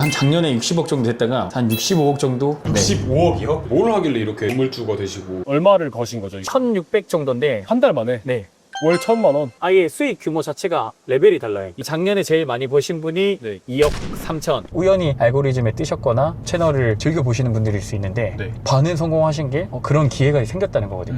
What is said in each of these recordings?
한 작년에 60억 정도 됐다가 한 65억 정도. 65억이요? 뭘 하길래 이렇게 건물주가 되시고 얼마를 거신 거죠? 1600 정도인데 한 달 만에 네. 월 1000만 원. 아예 수익 규모 자체가 레벨이 달라요. 작년에 제일 많이 버신 분이 네. 2억 3천. 우연히 알고리즘에 뜨셨거나 채널을 즐겨 보시는 분들일 수 있는데 네. 반은 성공하신 게 그런 기회가 생겼다는 거거든요.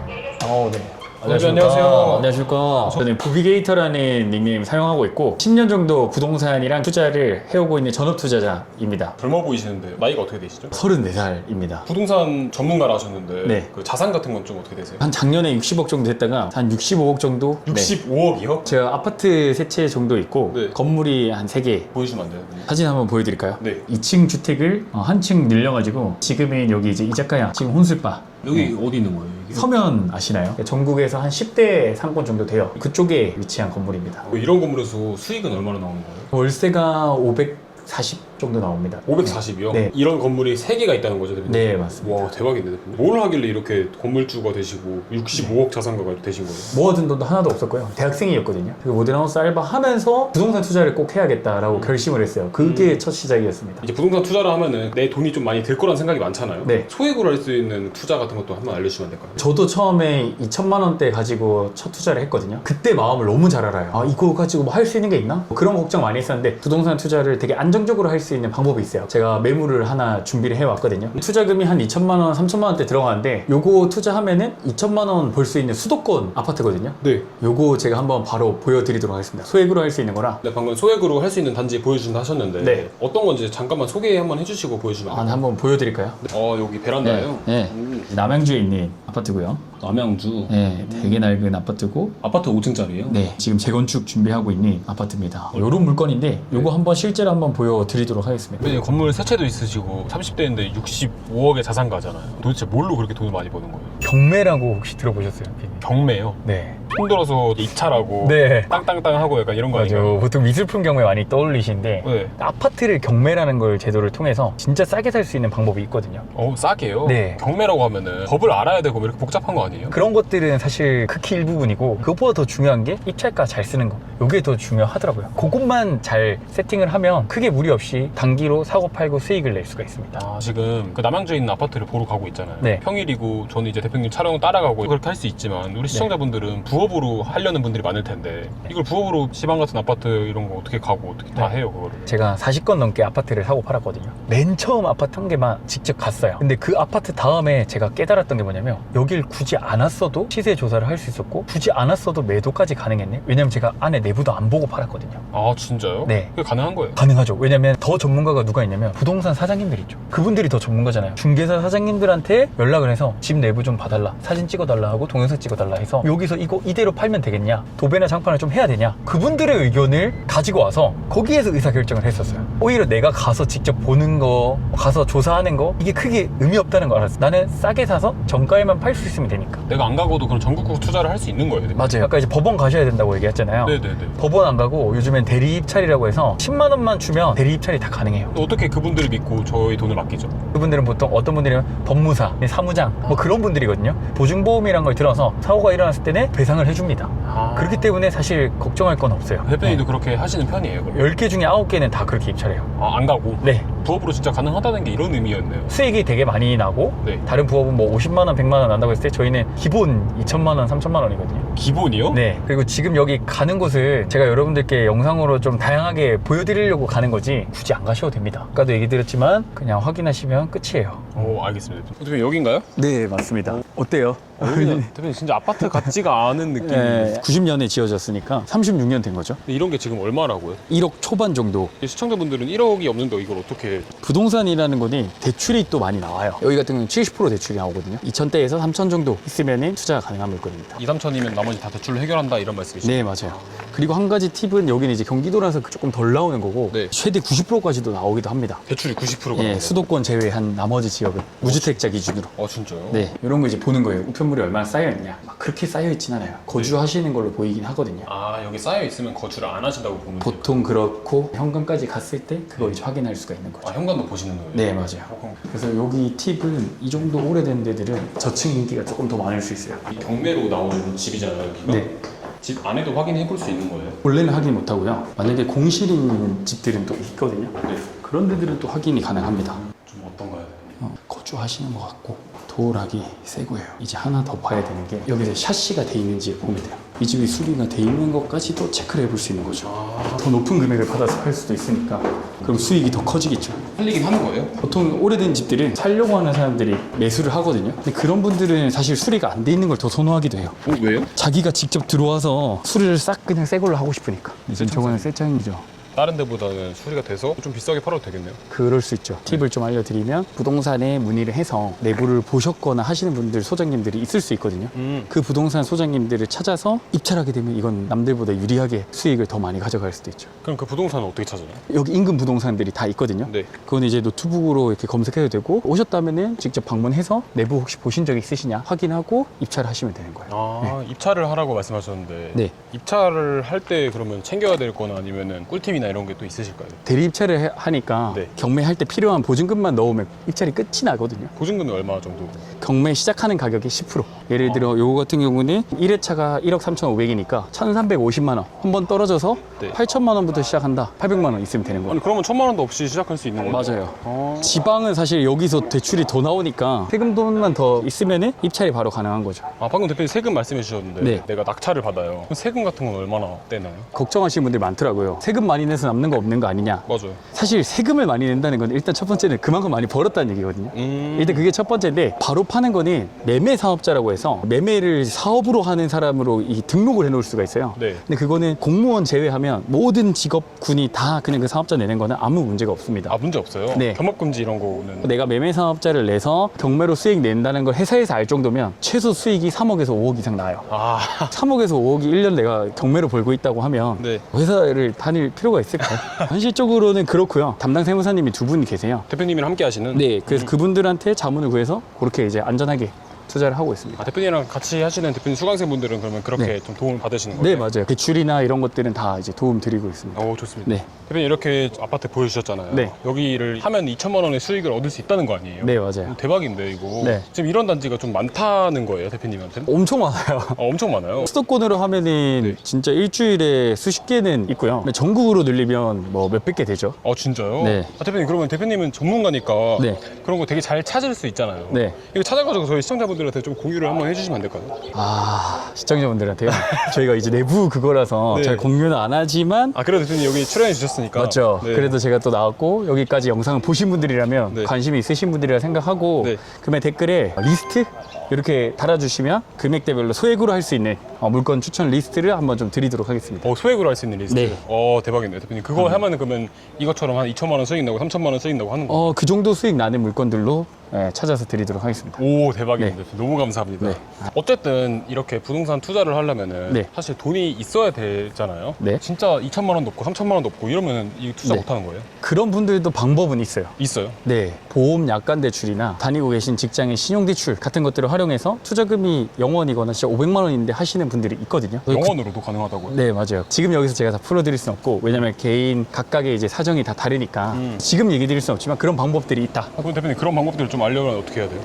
네. 안녕하세요. 안녕하십니까. 저는 부비게이터라는 닉네임 사용하고 있고 10년 정도 부동산이랑 투자를 해오고 있는 전업투자자입니다. 젊어 보이시는데 나이가 어떻게 되시죠? 34살입니다. 부동산 전문가라 하셨는데 네. 그 자산 같은 건 좀 어떻게 되세요? 한 작년에 60억 정도 됐다가 한 65억 정도. 65억이요? 제가 아파트 3채 정도 있고 네. 건물이 한 3개. 보여주시면 안 돼요? 사진 한번 보여드릴까요? 네. 2층 주택을 한 층 늘려가지고 지금은 여기 이제 이자카야 지금 혼술바. 여기 어디 있는 거예요? 이게? 서면 아시나요? 전국에서 한 10대 상권 정도 돼요. 그쪽에 위치한 건물입니다. 뭐 이런 건물에서 수익은 얼마나 나오는 거예요? 월세가 540 정도 나옵니다. 540이요? 네. 이런 건물이 3개가 있다는 거죠, 대표님? 네, 맞습니다. 와, 대박인데, 대표님. 뭘 하길래 이렇게 건물주가 되시고 65억 자산가가 되신 거예요? 모아둔 돈도 하나도 없었고요. 대학생이었거든요. 그 모델하우스 알바하면서 부동산 투자를 꼭 해야겠다라고 결심을 했어요. 그게 첫 시작이었습니다. 이제 부동산 투자를 하면은 내 돈이 좀 많이 들 거라는 생각이 많잖아요. 네. 소액으로 할 수 있는 투자 같은 것도 한번 알려주시면 안 될까요? 저도 처음에 2천만 원대 가지고 첫 투자를 했거든요. 그때 마음을 너무 잘 알아요. 아, 이거 가지고 뭐 할 수 있는 게 있나? 그런 걱정 많이 했었는데 부동산 투자를 되게 안정적으로 할 수 있는 방법이 있어요. 제가 매물을 하나 준비를 해왔거든요. 투자금이 한 2천만 원, 3천만 원대 들어가는데 요거 투자하면은 2천만 원 벌 수 있는 수도권 아파트거든요. 네. 요거 제가 한번 바로 보여드리도록 하겠습니다. 소액으로 할 수 있는 거라. 네, 방금 소액으로 할 수 있는 단지 보여준다 하셨는데 네. 어떤 건지 잠깐만 소개 한번 해주시고 보여주시면 안 아, 될까요? 한번 보여드릴까요? 여기 베란다예요? 네. 남양주에 있는 아파트고요. 남양주 네, 되게 낡은 아파트고 아파트 5층짜리예요? 네, 지금 재건축 준비하고 있는 아파트입니다. 요런 물건인데 요거 한번 실제로 한번 보여드리도록 하겠습니다. 네, 건물 세 채도 있으시고 30대인데 65억의 자산가잖아요. 도대체 뭘로 그렇게 돈을 많이 버는 거예요? 경매라고 혹시 들어보셨어요? 경매요? 네. 손들어서 입찰하고 네. 땅땅땅 하고 약간 이런 거 맞아. 아닌가요? 보통 미술품 경매 많이 떠올리시는데 네. 아파트를 경매라는 걸 제도를 통해서 진짜 싸게 살 수 있는 방법이 있거든요. 싸게요? 네. 경매라고 하면은 법을 알아야 되고 뭐 이렇게 복잡한 거 아니에요? 그런 것들은 사실 극히 일부분이고 그것보다 더 중요한 게 입찰가 잘 쓰는 거. 이게 더 중요하더라고요. 그것만 잘 세팅을 하면 크게 무리 없이 단기로 사고 팔고 수익을 낼 수가 있습니다. 지금 그 남양주에 있는 아파트를 보러 가고 있잖아요. 네. 평일이고 저는 이제 대표님 촬영 따라가고 그렇게 할 수 있지만 우리 시청자분들은 부업으로 하려는 분들이 많을 텐데 이걸 부업으로 지방 같은 아파트 이런 거 어떻게 가고 어떻게 다 해요 그거를? 제가 40건 넘게 아파트를 사고 팔았거든요. 맨 처음 아파트 한 개만 직접 갔어요. 근데 그 아파트 다음에 제가 깨달았던 게 뭐냐면 여길 굳이 안 왔어도 시세 조사를 할 수 있었고 굳이 안 왔어도 매도까지 가능했네. 왜냐면 제가 안에 내부도 안 보고 팔았거든요. 아 진짜요? 네. 그게 가능한 거예요? 가능하죠. 왜냐면 더 전문가가 누가 있냐면 부동산 사장님들 있죠. 그분들이 더 전문가잖아요. 중개사 사장님들한테 연락을 해서 집 내부 좀 봐달라, 사진 찍어달라 하고 동영상 찍어달라 해서 여기서 이거 이대로 팔면 되겠냐, 도배나 장판을 좀 해야 되냐, 그분들의 의견을 가지고 와서 거기에서 의사결정을 했었어요. 오히려 내가 가서 직접 보는 거, 가서 조사하는 거 이게 크게 의미 없다는 걸 알았어요. 나는 싸게 사서 정가에만 팔 수 있으면 되니까. 내가 안 가고도 그런 전국구 투자를 할 수 있는 거예요? 맞아요. 아까 이제 법원 가셔야 된다고 얘기했잖아요. 네네네. 법원 안 가고 요즘엔 대리 입찰이라고 해서 10만 원만 주면 대리 입찰이 다 가능해요. 어떻게 그분들을 믿고 저희 돈을 맡기죠? 그분들은 보통 어떤 분들이면 법무사, 사무장 뭐 그런 분들이거든요. 보증보험이란 걸 들어서 사고가 일어났을 때는 배상을 해줍니다. 그렇기 때문에 사실 걱정할 건 없어요. 대표님도 그렇게 하시는 편이에요? 그럼? 10개 중에 9개는 다 그렇게 입찰해요. 안 가고? 네. 부업으로 진짜 가능하다는 게 이런 의미였네요. 수익이 되게 많이 나고 네. 다른 부업은 뭐 50만 원, 100만 원 난다고 했을 때 저희는 기본 2천만 원, 3천만 원이거든요. 기본이요? 네. 그리고 지금 여기 가는 곳을 제가 여러분들께 영상으로 좀 다양하게 보여드리려고 가는 거지 굳이 안 가셔도 됩니다. 아까도 얘기 드렸지만 그냥 확인하시면 끝이에요. 알겠습니다. 대표님 여긴가요? 네, 맞습니다. 어때요? 여기는 대표님 진짜 아파트 같지가 않은 느낌이. 네, 90년에 지어졌으니까 36년 된 거죠. 근데 이런 게 지금 얼마라고요? 1억 초반 정도. 시청자분들은 1억이 없는데 이걸 어떻게? 부동산이라는 거는 대출이 또 많이 나와요. 여기 같은 경우는 70% 대출이 나오거든요. 2천대에서 3천 정도 있으면 투자가 가능한 물건입니다. 2, 3천이면 나머지 다 대출로 해결한다 이런 말씀이시죠? 네, 맞아요. 그리고 한 가지 팁은 여기는 이제 경기도라서 조금 덜 나오는 거고 네. 최대 90%까지도 나오기도 합니다. 대출이 90%가 예, 수도권 제외한 나머지 지역은 무주택자 기준으로. 진짜요? 네, 이런 거 이제 보는 거예요. 우편물이 얼마나 쌓여있냐. 막 그렇게 쌓여있진 않아요. 거주하시는 걸로 보이긴 하거든요. 여기 쌓여 있으면 거주를 안 하신다고 보면 돼요? 보통 그렇고 현금까지 갔을 때 그거 이제 확인할 수가 있는 거죠. 현관도 보시는 거예요? 네, 맞아요. 그래서 여기 팁은 이 정도 오래된 데들은 저층 인기가 조금 더 많을 수 있어요. 이 경매로 나오는 집이잖아요, 여기가. 네. 집 안에도 확인해 볼 수 있는 거예요? 원래는 확인 못 하고요. 만약에 공실인 집들은 또 있거든요. 네. 그런 데들은 또 확인이 가능합니다. 좀 어떤가요? 거주하시는 것 같고 도어락이 새 거예요. 이제 하나 더 봐야 되는 게 여기서 샤시가 돼 있는지 보면 돼요. 이 집이 수리가 돼 있는 것까지도 체크를 해볼 수 있는 거죠. 더 높은 금액을 받아서 팔 수도 있으니까 그럼 수익이 더 커지겠죠. 팔리긴 하는 거예요? 보통 오래된 집들은 살려고 하는 사람들이 매수를 하거든요. 근데 그런 분들은 사실 수리가 안 돼 있는 걸 더 선호하기도 해요. 왜요? 자기가 직접 들어와서 수리를 싹 그냥 새 걸로 하고 싶으니까. 이전 저거는 새 차량이죠. 다른 데보다는 수리가 돼서 좀 비싸게 팔아도 되겠네요. 그럴 수 있죠. 팁을 좀 알려드리면 부동산에 문의를 해서 내부를 보셨거나 하시는 분들 소장님들이 있을 수 있거든요. 그 부동산 소장님들을 찾아서 입찰하게 되면 이건 남들보다 유리하게 수익을 더 많이 가져갈 수도 있죠. 그럼 그 부동산은 어떻게 찾아요? 여기 인근 부동산들이 다 있거든요. 네. 그건 이제 노트북으로 이렇게 검색해도 되고 오셨다면은 직접 방문해서 내부 혹시 보신 적 있으시냐 확인하고 입찰을 하시면 되는 거예요. 입찰을 하라고 말씀하셨는데 네. 입찰을 할 때 그러면 챙겨야 될 거나 아니면은 꿀팁이나 이런 게 또 있으실까요? 대리 입찰을 하니까 네. 경매할 때 필요한 보증금만 넣으면 입찰이 끝이 나거든요. 보증금은 얼마 정도? 경매 시작하는 가격이 10%. 예를 들어 요거 같은 경우는 1회차가 1억 3,500이니까 1,350만 원. 한 번 떨어져서 네. 8천만 원부터 시작한다. 800만 원 있으면 되는 거예요. 아니 그러면 1,000만 원도 없이 시작할 수 있는 거예요? 맞아요. 지방은 사실 여기서 대출이 더 나오니까 세금 돈만 더 있으면 입찰이 바로 가능한 거죠. 방금 대표님 세금 말씀해 주셨는데 네. 내가 낙찰을 받아요. 그럼 세금 같은 건 얼마나 떼나요? 걱정하시는 분들이 많더라고요. 세금 많이 내서 남는 거 없는 거 아니냐. 맞아요. 사실 세금을 많이 낸다는 건 일단 첫 번째는 그만큼 많이 벌었다는 얘기거든요. 일단 그게 첫 번째인데 바로 파는 거는 매매 사업자라고 해서 매매를 사업으로 하는 사람으로 이 등록을 해놓을 수가 있어요. 네. 근데 그거는 공무원 제외하면 모든 직업군이 다 그냥 그 사업자 내는 거는 아무 문제가 없습니다. 아 문제 없어요? 네. 겸업금지 이런 거는 내가 매매 사업자를 내서 경매로 수익 낸다는 걸 회사에서 알 정도면 최소 수익이 3억에서 5억 이상 나요. 3억에서 5억이 1년 내가 경매로 벌고 있다고 하면 네. 회사를 다닐 필요가 있을까요? 현실적으로는 그렇고요. 담당 세무사님이 두 분 계세요. 대표님이랑 함께 하시는? 네, 그래서 그분들한테 자문을 구해서 그렇게 이제 안전하게 투자를 하고 있습니다. 대표님이랑 같이 하시는 대표님 수강생분들은 그러면 그렇게 네. 좀 도움을 받으시는 네, 거예요? 맞아요. 대출이나 이런 것들은 다 이제 도움 드리고 있습니다. 오 좋습니다. 네. 대표님 이렇게 아파트 보여주셨잖아요. 네. 여기를 하면 2천만 원의 수익을 얻을 수 있다는 거 아니에요? 네, 맞아요. 대박인데 이거. 네. 지금 이런 단지가 좀 많다는 거예요, 대표님한테는? 엄청 많아요. 엄청 많아요. 수도권으로 하면은 네. 진짜 일주일에 수십 개는 있고요. 근데 전국으로 늘리면 뭐 몇백 개 되죠. 진짜요? 네. 대표님 그러면 대표님은 전문가니까 네. 그런 거 되게 잘 찾을 수 있잖아요. 네. 이거 찾아가지고 저희 시청자분들한테 좀 공유를 한번 해주시면 안 될까요? 시청자분들한테요. 저희가 이제 내부 그거라서 네. 잘 공유는 안 하지만 그래도 대표님 여기 출연해 주셨으니까. 맞죠. 네. 그래도 제가 또 나왔고 여기까지 영상을 보신 분들이라면 네. 관심이 있으신 분들이라 생각하고 네. 그러면 댓글에 리스트 이렇게 달아주시면 금액대별로 소액으로 할 수 있는 물건 추천 리스트를 한번 좀 드리도록 하겠습니다. 소액으로 할 수 있는 리스트. 네. 대박이네요, 대표님. 그거 하면은 그러면 이것처럼 한 2천만 원 수익 나고 3천만 원 수익 나고 하는 거. 그 정도 수익 나는 물건들로 찾아서 드리도록 하겠습니다. 오 대박이네. 네. 너무 감사합니다. 네. 어쨌든 이렇게 부동산 투자를 하려면은 네. 사실 돈이 있어야 되잖아요. 네. 진짜 2천만 원도 없고 3천만 원도 없고 이러면은 이 투자 네. 못 하는 거예요? 그런 분들도 방법은 있어요. 있어요. 네, 보험 약관 대출이나 다니고 계신 직장의 신용 대출 같은 것들을 활용해서 투자금이 0원이거나 진짜 500만 원인데 하시는 분들이 있거든요. 영원으로도 가능하다고요? 네, 맞아요. 지금 여기서 제가 다 풀어드릴 수는 없고 왜냐면 개인 각각의 이제 사정이 다 다르니까 지금 얘기 드릴 수는 없지만 그런 방법들이 있다. 그럼 대표님 그런 방법들을 좀 알려면 어떻게 해야 돼요?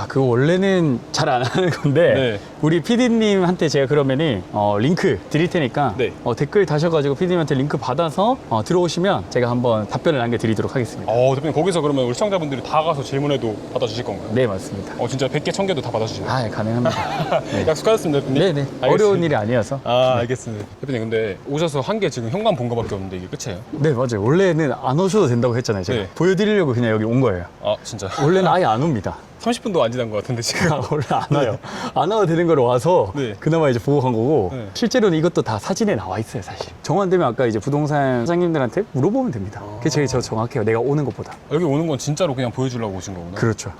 그거 원래는 잘 안 하는 건데 네. 우리 PD님한테 제가 그러면은 링크 드릴 테니까 네. 댓글 다셔가지고 PD님한테 링크 받아서 들어오시면 제가 한번 답변을 남겨드리도록 하겠습니다. 대표님 거기서 그러면 우리 시청자분들이 다 가서 질문해도 받아주실 건가요? 네, 맞습니다. 진짜 100개, 1000개도 다 받아주시나요? 가능합니다. 네. 약속하셨습니다, 대표님. 네네. 알겠습니다. 어려운 일이 아니어서. 알겠습니다. 대표님 근데 오셔서 한 게 지금 현관 본 거밖에 없는데 이게 끝이에요? 네, 맞아요. 원래는 안 오셔도 된다고 했잖아요. 제가 네. 보여드리려고 그냥 여기 온 거예요. 진짜 원래는 아예 안 옵니다. 30분도 안 지난 것 같은데 지금. 원래 안 와요. 안 와도 되는 걸 와서 네. 그나마 이제 보고 간 거고 네. 실제로는 이것도 다 사진에 나와 있어요, 사실. 정한되면 아까 이제 부동산 사장님들한테 물어보면 됩니다. 그게 제일 저 정확해요. 내가 오는 것보다. 여기 오는 건 진짜로 그냥 보여주려고 오신 거구나. 그렇죠.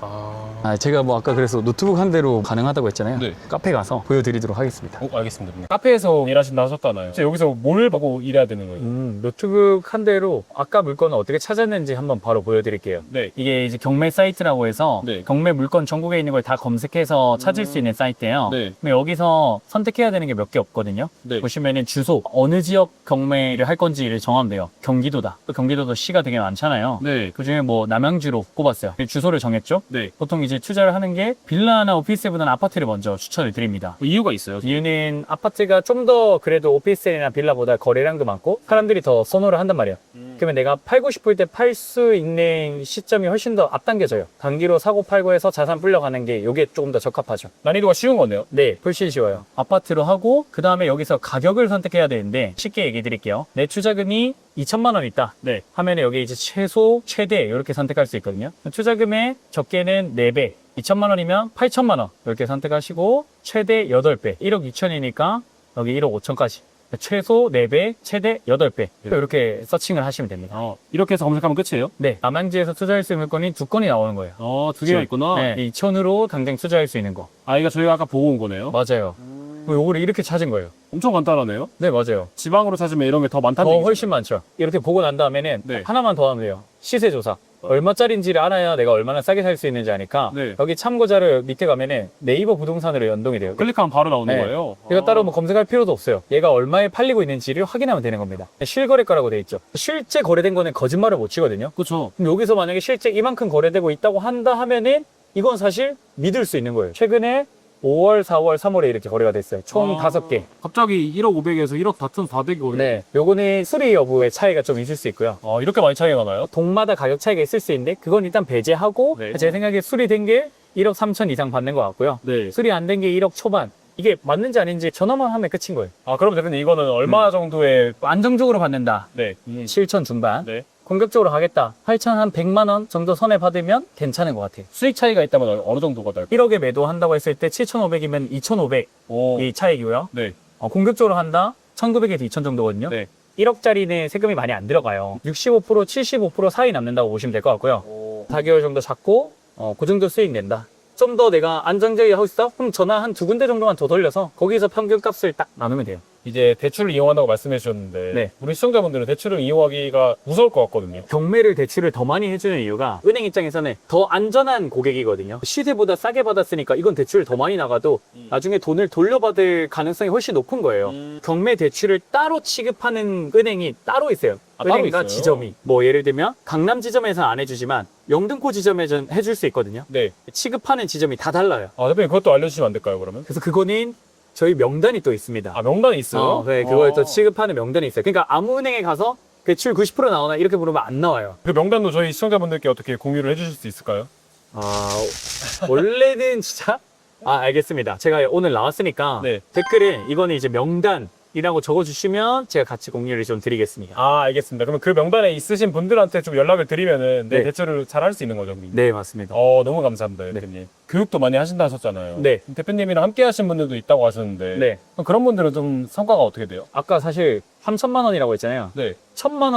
제가 뭐 아까 그래서 노트북 한 대로 가능하다고 했잖아요. 네. 카페 가서 보여드리도록 하겠습니다. 알겠습니다. 대표님. 카페에서 일하신다 하셨잖아요. 진짜 여기서 뭘 보고 일해야 되는 거예요? 노트북 한 대로 아까 물건을 어떻게 찾았는지 한번 바로 보여드릴게요. 네. 이게 이제 경매 사이트라고 해서 네. 경매 물건 전국에 있는 걸 다 검색해서 찾을 수 있는 사이트예요. 네. 근데 여기서 선택해야 되는 게 몇 개 없거든요. 네. 보시면은 주소, 어느 지역 경매를 할 건지를 정하면 돼요. 경기도다. 또 경기도도 시가 되게 많잖아요. 네. 그 중에 뭐 남양주로 꼽았어요. 주소를 정했죠. 네. 보통 이제 이제 투자를 하는 게 빌라나 오피스보다는 아파트를 먼저 추천을 드립니다. 뭐 이유가 있어요? 이유는 아파트가 좀 더 그래도 오피스나 빌라보다 거래량도 많고 사람들이 더 선호를 한단 말이에요. 그러면 내가 팔고 싶을 때 팔 수 있는 시점이 훨씬 더 앞당겨져요. 단기로 사고 팔고 해서 자산 불려가는 게 이게 조금 더 적합하죠. 난이도가 쉬운 거네요. 네, 훨씬 쉬워요. 아파트로 하고 그 다음에 여기서 가격을 선택해야 되는데 쉽게 얘기해 드릴게요. 내 투자금이 2천만 원 있다. 네. 하면 여기 이제 최소, 최대 이렇게 선택할 수 있거든요. 투자금의 적게는 4배. 2천만 원이면 8천만 원 이렇게 선택하시고 최대 8배. 1억 2천이니까 여기 1억 5천까지. 최소 4배, 최대 8배. 이렇게 서칭을 하시면 됩니다. 이렇게 해서 검색하면 끝이에요? 네. 남양주에서 투자할 수 있는 물건이 2건이 나오는 거예요. 두 개가 있구나. 네. 2천으로 당장 투자할 수 있는 거. 이거 저희가 아까 보고 온 거네요. 맞아요. 요거를 이렇게 찾은 거예요. 엄청 간단하네요. 네, 맞아요. 지방으로 찾으면 이런 게 더 많다는 더 얘기죠? 훨씬 많죠. 이렇게 보고 난 다음에는 네. 하나만 더 하면 돼요. 시세 조사. 얼마짜리인지를 알아야 내가 얼마나 싸게 살 수 있는지 아니까 네. 여기 참고자료 밑에 가면은 네이버 부동산으로 연동이 돼요. 클릭하면 바로 나오는 네. 거예요? 이거 따로 뭐 검색할 필요도 없어요. 얘가 얼마에 팔리고 있는지를 확인하면 되는 겁니다. 실거래가라고 돼 있죠. 실제 거래된 거는 거짓말을 못 치거든요. 그렇죠. 그럼 여기서 만약에 실제 이만큼 거래되고 있다고 한다 하면은 이건 사실 믿을 수 있는 거예요. 최근에 5월, 4월, 3월에 이렇게 거래가 됐어요. 총 5개. 갑자기 1억 500에서 1억 4,400이 네. 요거는 수리 여부의 차이가 좀 있을 수 있고요. 이렇게 많이 차이가 나나요? 동마다 가격 차이가 있을 수 있는데 그건 일단 배제하고 네. 제 생각에 수리된 게 1억 3천 이상 받는 것 같고요. 네. 수리 안 된 게 1억 초반. 이게 맞는지 아닌지 전화만 하면 끝인 거예요. 그럼 대표님 이거는 얼마 정도의 안정적으로 받는다. 네. 7천 중반. 네. 공격적으로 가겠다. 8천 한 100만 원 정도 선에 받으면 괜찮은 것 같아요. 수익 차이가 있다면 어느 정도가 될까요? 1억에 매도한다고 했을 때 7,500이면 2,500 오. 이 차이고요. 네. 공격적으로 한다. 1,900에서 2,000 정도거든요. 네. 1억짜리는 세금이 많이 안 들어가요. 65%, 75% 사이 남는다고 보시면 될 것 같고요. 4개월 정도 잡고 그 정도 수익 낸다. 좀 더 내가 안정적이게 하고 있어? 그럼 전화 한 2군데 정도만 더 돌려서 거기서 평균 값을 딱 나누면 돼요. 이제 대출을 이용한다고 말씀해 주셨는데 네. 우리 시청자분들은 대출을 이용하기가 무서울 것 같거든요. 경매를 대출을 더 많이 해주는 이유가 은행 입장에서는 더 안전한 고객이거든요. 시세보다 싸게 받았으니까 이건 대출 더 많이 나가도 나중에 돈을 돌려받을 가능성이 훨씬 높은 거예요. 경매 대출을 따로 취급하는 은행이 따로 있어요. 따로 은행과 있어요? 지점이. 뭐 예를 들면 강남 지점에서는 안 해주지만 영등포 지점에서는 해줄 수 있거든요. 네. 취급하는 지점이 다 달라요. 대표님 그것도 알려주시면 안 될까요, 그러면? 그래서 그거는 저희 명단이 또 있습니다. 명단이 있어요? 네, 그걸 또 취급하는 명단이 있어요. 그러니까 아무 은행에 가서 대출 90% 나오나 이렇게 물으면 안 나와요. 그 명단도 저희 시청자분들께 어떻게 공유를 해주실 수 있을까요? 원래는 진짜? 알겠습니다. 제가 오늘 나왔으니까 네. 댓글에 이거는 이제 명단이라고 적어주시면 제가 같이 공유를 좀 드리겠습니다. 알겠습니다. 그러면 그 명단에 있으신 분들한테 좀 연락을 드리면은 네. 대출을 잘 할 수 있는 거죠? 네, 맞습니다. 너무 감사합니다, 대표님. 교육도 많이 하신다 하셨잖아요. 네. 대표님이랑 함께 하신 분들도 있다고 하셨는데 네. 그럼 그런 분들은 좀 성과가 어떻게 돼요? 아까 사실 3천만 원이라고 했잖아요. 네. 1,000만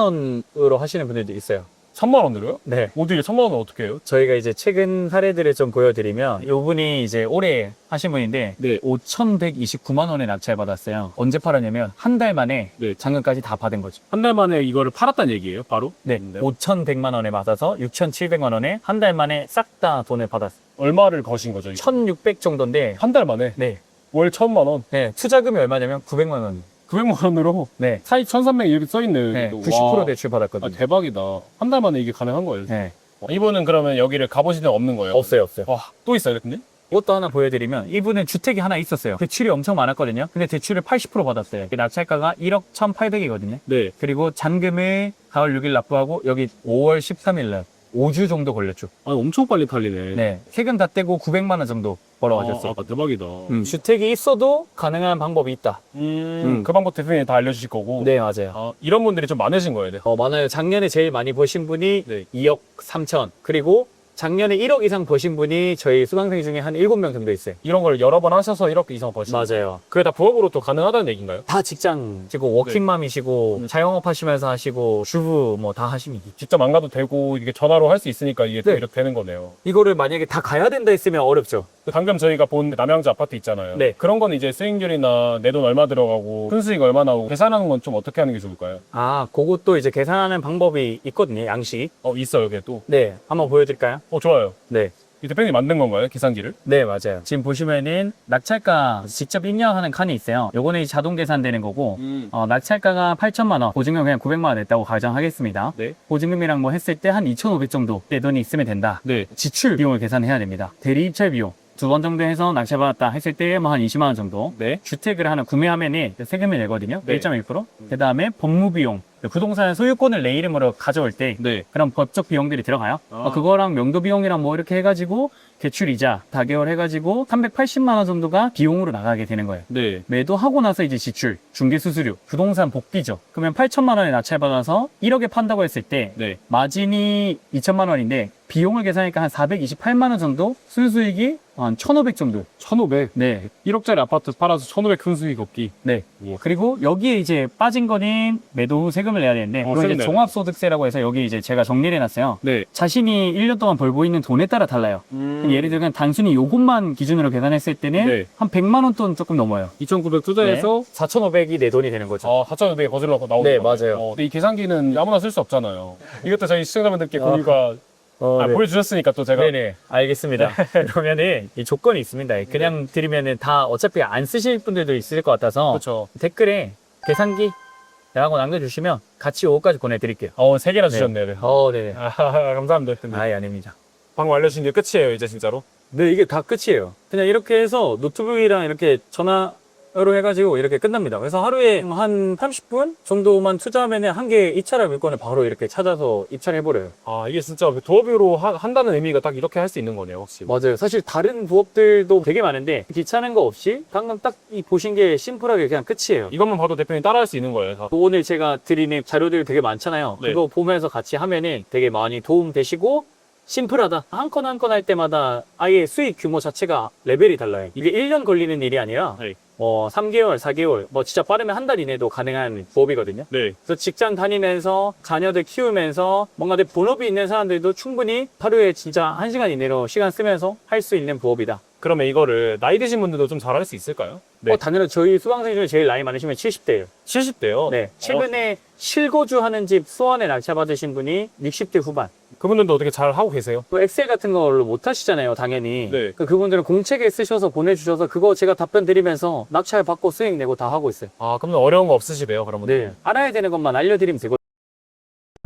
원으로 하시는 분들도 있어요. 1,000만 원으로요? 네. 어떻게 1,000만 원은 어떻게 해요? 저희가 이제 최근 사례들을 좀 보여드리면 이분이 이제 올해 하신 분인데 네. 5,129만 원에 낙찰 받았어요. 언제 팔았냐면 한 달 만에 네. 잔금까지 다 받은 거죠. 한 달 만에 이거를 팔았다는 얘기예요, 바로? 네. 네. 5,100만 원에 받아서 6,700만 원에 한 달 만에 싹 다 돈을 받았어요. 얼마를 거신 거죠? 이거? 1,600 정도인데 한 달 만에 네. 월 1,000만 원, 네. 투자금이 얼마냐면 900만 원. 900만 원으로 네. 사익 1,300 이렇게 써 있는. 네. 90% 대출 받았거든요. 대박이다. 한 달 만에 이게 가능한 거예요. 네. 이분은 그러면 여기를 가보신 적 없는 거예요? 없어요. 와, 또 있어요, 대표님? 이것도 하나 보여드리면 이분은 주택이 하나 있었어요. 대출이 엄청 많았거든요. 근데 대출을 80% 받았어요. 낙찰가가 1억 1,800이거든요. 네. 그리고 잔금을 4월 6일 납부하고 여기 5월 13일 날 5주 정도 걸렸죠. 엄청 빨리 팔리네. 네. 세금 다 떼고 900만 원 정도 벌어가셨어요. 대박이다. 주택이 있어도 가능한 방법이 있다. 그 방법 대표님이 다 알려주실 거고. 네, 맞아요. 이런 분들이 좀 많으신 거예요. 네. 많아요. 작년에 제일 많이 버신 분이 네. 2억 3천. 그리고 작년에 1억 이상 버신 분이 저희 수강생 중에 한 7명 정도 있어요. 이런 걸 여러 번 하셔서 1억 이상 버시는 거예요. 맞아요. 그게 다 부업으로 또 가능하다는 얘기인가요? 다 직장이고 워킹맘이시고 자영업 하시면서 하시고 주부 뭐 다 하십니다. 직접 안 가도 되고 이게 전화로 할 수 있으니까 이게 또 네. 이렇게 되는 거네요. 이거를 만약에 다 가야 된다 했으면 어렵죠. 방금 저희가 본 남양주 아파트 있잖아요. 네. 그런 건 이제 수익률이나 내 돈 얼마 들어가고 순수익 얼마 나오고 계산하는 건 좀 어떻게 하는 게 좋을까요? 그것도 이제 계산하는 방법이 있거든요. 양식. 있어요, 그게 또. 네, 한번 보여드릴까요? 좋아요. 네. 이 대표님이 만든 건가요? 계산기를? 네, 맞아요. 지금 보시면은 낙찰가 직접 입력하는 칸이 있어요. 요거는 이제 자동 계산되는 거고, 낙찰가가 8천만 원, 보증금 그냥 900만 원 냈다고 가정하겠습니다. 네. 보증금이랑 뭐 했을 때 한 2,500 정도 내 돈이 있으면 된다. 네. 지출 비용을 계산해야 됩니다. 대리 입찰 비용. 2번 정도 해서 낙찰받았다 했을 때 뭐 한 20만 원 정도. 네. 주택을 하나 구매하면은 세금을 내거든요. 네. 1.1%. 그 다음에 법무 비용. 부동산 소유권을 내 이름으로 가져올 때 네. 그런 법적 비용들이 들어가요. 그거랑 명도 비용이랑 뭐 이렇게 해가지고 대출이자 4개월 해가지고 380만 원 정도가 비용으로 나가게 되는 거예요. 네. 매도하고 나서 이제 지출, 중개수수료, 부동산 복비죠. 그러면 8천만 원에 낙찰받아서 1억에 판다고 했을 때 네. 마진이 2천만 원인데 비용을 계산하니까 한 428만 원 정도, 순수익이 한 1,500 정도. 1,500. 네, 1억짜리 아파트 팔아서 1,500 큰 수익 얻기. 네. 우와. 그리고 여기에 이제 빠진 거는 매도 후 세금을 내야 되는데 그건 세금 이제 내야 종합소득세라고 해서 여기 이제 제가 정리를 해놨어요. 네. 자신이 1년 동안 벌고 있는 돈에 따라 달라요. 예를 들면 단순히 요것만 기준으로 계산했을 때는 네. 한 100만 원 돈 조금 넘어요. 2,900 투자해서 4,500이 내 돈이 되는 거죠. 4,500에 거슬러 나오는 네, 거예요. 맞아요. 근데 이 계산기는 아무나 쓸 수 없잖아요. 이것도 저희 시청자분들께 공유가 네. 보여주셨으니까 또 제가 네네, 알겠습니다. 그러면은 이 조건이 있습니다. 그냥 드리면은 다 어차피 안 쓰실 분들도 있을 것 같아서 그렇죠. 댓글에 계산기 라고 남겨주시면 같이 요거까지 보내드릴게요. 3개나 주셨네요. 네. 네네. 감사합니다. 대표님. 아예 아닙니다. 방금 알려주신 게 끝이에요, 이제 진짜로. 네, 이게 다 끝이에요. 그냥 이렇게 해서 노트북이랑 이렇게 전화로 해가지고 이렇게 끝납니다. 그래서 하루에 한 30분 정도만 투자하면 한 개 입찰할 물건을 바로 이렇게 찾아서 입찰해버려요. 이게 진짜 도어뷰로 한다는 의미가 딱 이렇게 할 수 있는 거네요, 혹시. 맞아요. 사실 다른 부업들도 되게 많은데 귀찮은 거 없이 방금 딱 이 보신 게 심플하게 그냥 끝이에요. 이것만 봐도 대표님 따라할 수 있는 거예요. 다. 오늘 제가 드리는 자료들 되게 많잖아요. 네. 그거 보면서 같이 하면은 되게 많이 도움 되시고 심플하다. 한 건 한 건 할 때마다 아예 수익 규모 자체가 레벨이 달라요. 이게 1년 걸리는 일이 아니라 네. 3개월, 4개월, 뭐 진짜 빠르면 한 달 이내도 가능한 부업이거든요. 네. 그래서 직장 다니면서 자녀들 키우면서 뭔가 내 본업이 있는 사람들도 충분히 하루에 진짜 1시간 이내로 시간 쓰면서 할 수 있는 부업이다. 그러면 이거를 나이 드신 분들도 좀 잘할 수 있을까요? 네. 당연히 저희 수강생 중에 제일 나이 많으시면 70대예요. 70대요? 네. 최근에 실거주 하는 집 수원에 낙찰 받으신 분이 60대 후반. 그분들도 어떻게 잘 하고 계세요? 또 엑셀 같은 걸로 못 하시잖아요, 당연히. 네. 그분들은 공책에 쓰셔서 보내주셔서 그거 제가 답변 드리면서 낙찰 받고 수익 내고 다 하고 있어요. 그럼 어려운 거 없으시대요, 그러면? 네. 알아야 되는 것만 알려드리면 되고.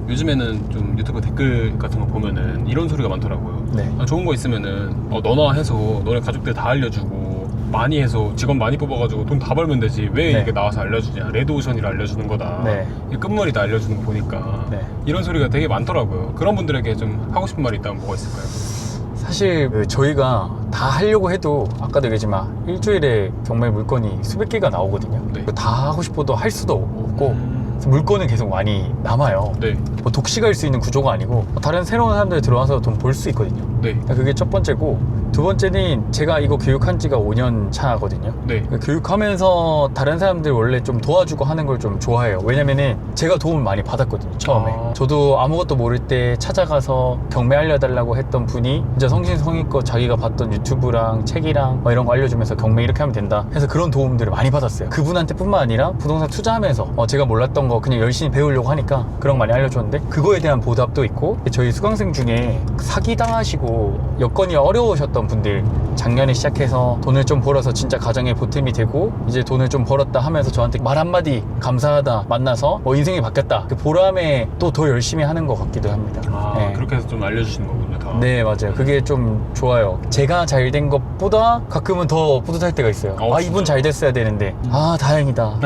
요즘에는 좀 유튜브 댓글 같은 거 보면은 이런 소리가 많더라고요. 네. 좋은 거 있으면은 너나 해서 너네 가족들 다 알려주고 많이 해서 직원 많이 뽑아가지고 돈 다 벌면 되지 왜 네. 이게 나와서 알려주냐, 레드오션이라 알려주는 거다, 네. 이게 끝머리다 알려주는 거 보니까 네. 이런 소리가 되게 많더라고요. 그런 분들에게 좀 하고 싶은 말이 있다면 뭐가 있을까요? 사실 저희가 다 하려고 해도 아까도 얘기했지만 일주일에 경매 물건이 수백 개가 나오거든요. 네. 다 하고 싶어도 할 수도 없고 그래서 물건은 계속 많이 남아요. 네. 뭐 독식할 수 있는 구조가 아니고 다른 새로운 사람들이 들어와서 돈 벌 수 있거든요. 네. 그게 첫 번째고, 두 번째는 제가 이거 교육한 지가 5년 차거든요. 네. 교육하면서 다른 사람들 원래 좀 도와주고 하는 걸 좀 좋아해요. 왜냐면은 제가 도움을 많이 받았거든요, 처음에. 저도 아무것도 모를 때 찾아가서 경매 알려달라고 했던 분이 진짜 성심성의껏 자기가 봤던 유튜브랑 책이랑 뭐 이런 거 알려주면서 경매 이렇게 하면 된다 해서 그런 도움들을 많이 받았어요. 그분한테 뿐만 아니라 부동산 투자하면서 제가 몰랐던 거 그냥 열심히 배우려고 하니까 그런 거 많이 알려줬는데, 그거에 대한 보답도 있고, 저희 수강생 중에 사기당하시고 여건이 어려우셨던 분들, 작년에 시작해서 돈을 좀 벌어서 진짜 가정에 보탬이 되고 이제 돈을 좀 벌었다 하면서 저한테 말 한마디 감사하다 만나서 인생이 바뀌었다, 그 보람에 또 더 열심히 하는 것 같기도 합니다. 네. 그렇게 해서 좀 알려주시는 거군요, 다. 네, 맞아요. 그게 좀 좋아요. 제가 잘 된 것보다 가끔은 더 뿌듯할 때가 있어요. 진짜요? 이분 잘 됐어야 되는데 다행이다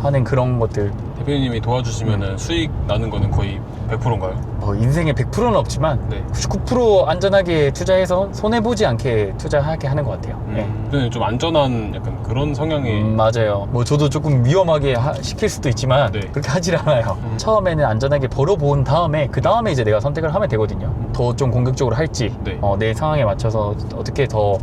하는 그런 것들. 대표님이 도와주시면은 수익 나는 거는 거의 100%인가요? 인생에 100%는 없지만 네. 99% 안전하게 투자해서 손해보지 않게 투자하게 하는 것 같아요. 네. 대표님 좀 안전한 약간 그런 성향이 맞아요. 뭐 저도 조금 위험하게 시킬 수도 있지만 네. 그렇게 하질 않아요. 처음에는 안전하게 벌어본 다음에 그 다음에 이제 내가 선택을 하면 되거든요. 더 좀 공격적으로 할지, 네. 내 상황에 맞춰서 어떻게 더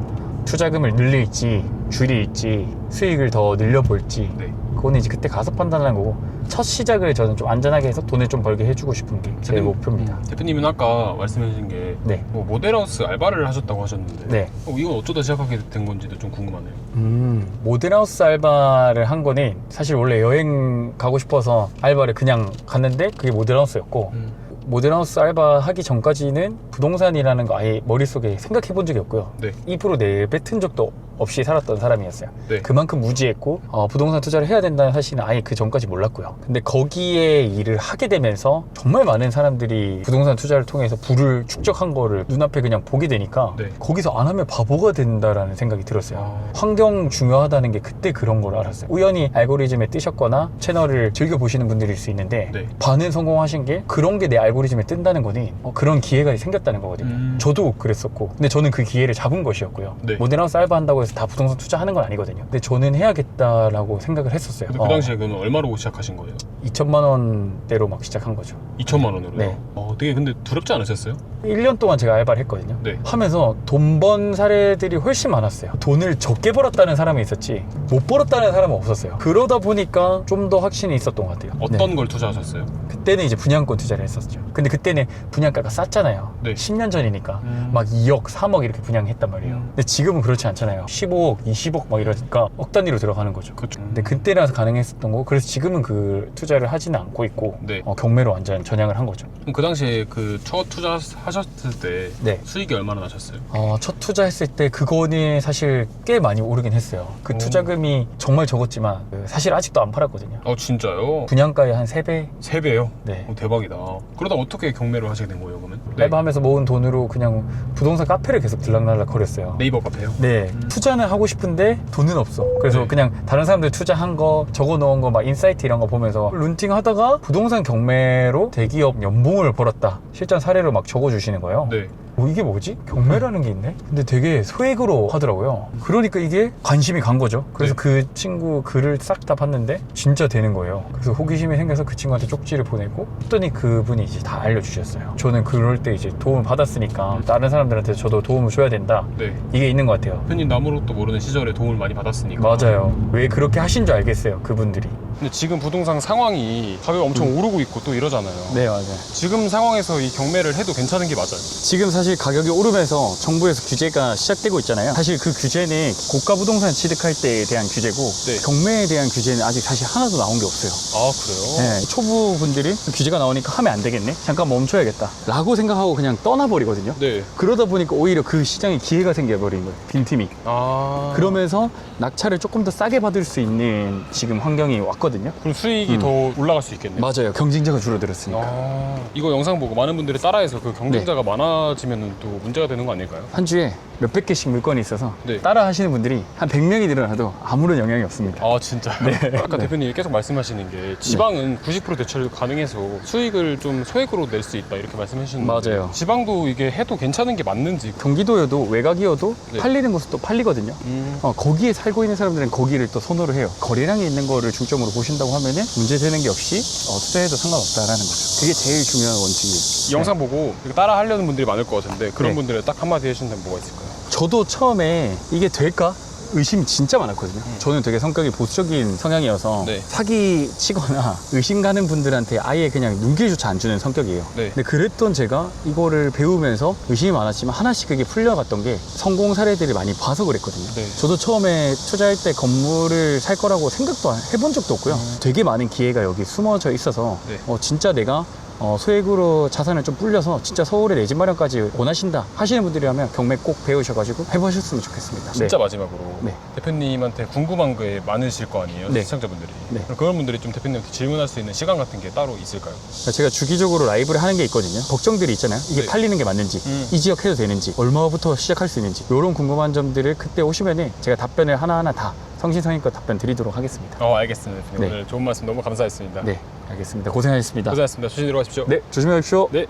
투자금을 늘릴지, 줄일지, 수익을 더 늘려볼지, 네. 그거는 이제 그때 가서 판단하는 거고, 첫 시작을 저는 좀 안전하게 해서 돈을 좀 벌게 해주고 싶은 게 제 목표입니다. 대표님은 아까 말씀해주신 게 네. 뭐 모델하우스 알바를 하셨다고 하셨는데 네. 이건 어쩌다 시작하게 된 건지도 좀 궁금하네요. 모델하우스 알바를 한 거는 사실 원래 여행 가고 싶어서 알바를 그냥 갔는데 그게 모델하우스였고, 모델하우스 알바 하기 전까지는 부동산이라는 거 아예 머릿속에 생각해 본 적이 없고요. 네. 입으로 내뱉은 적도 없이 살았던 사람이었어요. 네. 그만큼 무지했고 부동산 투자를 해야 된다는 사실은 아예 그 전까지 몰랐고요. 근데 거기에 일을 하게 되면서 정말 많은 사람들이 부동산 투자를 통해서 부를 축적한 거를 눈앞에 그냥 보게 되니까 네. 거기서 안 하면 바보가 된다라는 생각이 들었어요. 아. 환경 중요하다는 게 그때 그런 걸 알았어요. 우연히 알고리즘에 뜨셨거나 채널을 즐겨보시는 분들일 수 있는데 네. 반은 성공하신 게 그런 게 내 알고리즘에 뜬다는 거니 그런 기회가 생겼다는 거거든요. 저도 그랬었고 근데 저는 그 기회를 잡은 것이었고요. 네. 모델하우스 알바 한다고 해서 다 부동산 투자하는 건 아니거든요. 근데 저는 해야겠다라고 생각을 했었어요. 근데 그 당시에 그러면 얼마로 시작하신 거예요? 2천만 원대로 막 시작한 거죠. 2천만 원으로요? 네. 되게 근데 두렵지 않으셨어요? 1년 동안 제가 알바를 했거든요. 네. 하면서 돈 번 사례들이 훨씬 많았어요. 돈을 적게 벌었다는 사람이 있었지 못 벌었다는 사람은 없었어요. 그러다 보니까 좀 더 확신이 있었던 것 같아요. 어떤 네. 걸 투자하셨어요? 그때는 이제 분양권 투자를 했었죠. 근데 그때는 분양가가 쌌잖아요. 네. 10년 전이니까 막 2억, 3억 이렇게 분양했단 말이에요. 근데 지금은 그렇지 않잖아요. 15억, 20억 막 이러니까 억 단위로 들어가는 거죠. 그렇죠. 근데 그때라서 가능했었던 거고 그래서 지금은 그 투자를 하지는 않고 있고 네. 경매로 완전 전향을 한 거죠. 그럼 그 당시에 그 첫 투자하셨을 때 네. 수익이 얼마나 나셨어요? 첫 투자했을 때 그거는 사실 꽤 많이 오르긴 했어요. 그 오. 투자금이 정말 적었지만 사실 아직도 안 팔았거든요. 진짜요? 분양가의 한 3배? 3배요? 네. 대박이다. 그러다 어떻게 경매를 하시게 된 거예요, 그러면? 알바하면서 모은 돈으로 그냥 부동산 카페를 계속 들락날락 거렸어요. 네이버 카페요? 네, 투자는 하고 싶은데 돈은 없어. 그래서 네. 그냥 다른 사람들 투자한 거 적어 놓은 거 막 인사이트 이런 거 보면서 룬팅 하다가 부동산 경매로 대기업 연봉을 벌었다. 실전 사례로 막 적어 주시는 거예요. 네. 이게 뭐지? 경매라는 게 있네? 근데 되게 소액으로 하더라고요. 그러니까 이게 관심이 간 거죠. 그래서 네. 그 친구 글을 싹 다 봤는데 진짜 되는 거예요. 그래서 호기심이 생겨서 그 친구한테 쪽지를 보내고 했더니 그분이 이제 다 알려주셨어요. 저는 그럴 때 이제 도움을 받았으니까 다른 사람들한테 저도 도움을 줘야 된다. 네. 이게 있는 것 같아요. 대표님 나무로또 모르는 시절에 도움을 많이 받았으니까. 맞아요. 왜 그렇게 하신 줄 알겠어요. 그분들이. 근데 지금 부동산 상황이 가격이 엄청 오르고 있고 또 이러잖아요. 네, 맞아요. 지금 상황에서 이 경매를 해도 괜찮은 게 맞아요. 지금 사실 가격이 오르면서 정부에서 규제가 시작되고 있잖아요. 사실 그 규제는 고가 부동산 취득할 때에 대한 규제고 네. 경매에 대한 규제는 아직 사실 하나도 나온 게 없어요. 아, 그래요? 네, 초보분들이 규제가 나오니까 하면 안 되겠네? 잠깐 멈춰야겠다. 라고 생각하고 그냥 떠나버리거든요. 네. 그러다 보니까 오히려 그 시장에 기회가 생겨버린 거예요. 빈틈이. 아. 그러면서 낙찰을 조금 더 싸게 받을 수 있는 지금 환경이 왔거든요. 그럼 수익이 더 올라갈 수 있겠네요. 맞아요. 경쟁자가 줄어들었으니까. 이거 영상 보고 많은 분들이 따라해서 그 경쟁자가 많아지면 또 문제가 되는 거 아닐까요? 한 주에 몇백 개씩 물건이 있어서 네. 따라 하시는 분들이 한 100명이 늘어나도 아무런 영향이 없습니다. 아, 진짜요? 아까 대표님이 계속 말씀하시는 게 지방은 90% 대출 가능해서 수익을 좀 소액으로 낼 수 있다 이렇게 말씀하시는데 맞아요. 지방도 이게 해도 괜찮은 게 맞는지. 경기도여도 외곽이어도 네. 팔리는 곳은 또 팔리거든요. 거기에 살고 있는 사람들은 거기를 또 선호를 해요. 거래량이 있는 거를 중점으로 보신다고 하면은 문제되는 게 없이 투자해도 상관없다라는 거죠. 그게 제일 중요한 원칙이에요. 이 영상 보고 이거 따라 하려는 분들이 많을 것 같은데 그런 네. 분들을 딱 한마디 해주신다면 뭐가 있을까요? 저도 처음에 이게 될까? 의심이 진짜 많았거든요. 저는 되게 성격이 보수적인 성향이어서 네. 사기 치거나 의심 가는 분들한테 아예 그냥 눈길조차 안 주는 성격이에요. 네. 근데 그랬던 제가 이거를 배우면서 의심이 많았지만 하나씩 그게 풀려갔던 게 성공 사례들을 많이 봐서 그랬거든요. 네. 저도 처음에 투자할 때 건물을 살 거라고 생각도 해본 적도 없고요. 되게 많은 기회가 여기 숨어져 있어서 네. 진짜 내가 소액으로 자산을 좀 불려서 진짜 서울에 내 집 마련까지 원하신다 하시는 분들이라면 경매 꼭 배우셔가지고 해보셨으면 좋겠습니다. 진짜 네. 마지막으로 네. 대표님한테 궁금한 게 많으실 거 아니에요? 네. 시청자분들이. 네. 그럼 그런 분들이 좀 대표님한테 질문할 수 있는 시간 같은 게 따로 있을까요? 제가 주기적으로 라이브를 하는 게 있거든요. 걱정들이 있잖아요. 이게 네. 팔리는 게 맞는지, 이 지역 해도 되는지, 얼마부터 시작할 수 있는지 이런 궁금한 점들을 그때 오시면은 제가 답변을 하나하나 다 성심성의껏 답변 드리도록 하겠습니다. 알겠습니다. 대표님. 네. 오늘 좋은 말씀 너무 감사했습니다. 네, 알겠습니다. 고생하셨습니다. 고생하셨습니다. 조심히 들어가십시오. 네, 조심히 가십시오. 네.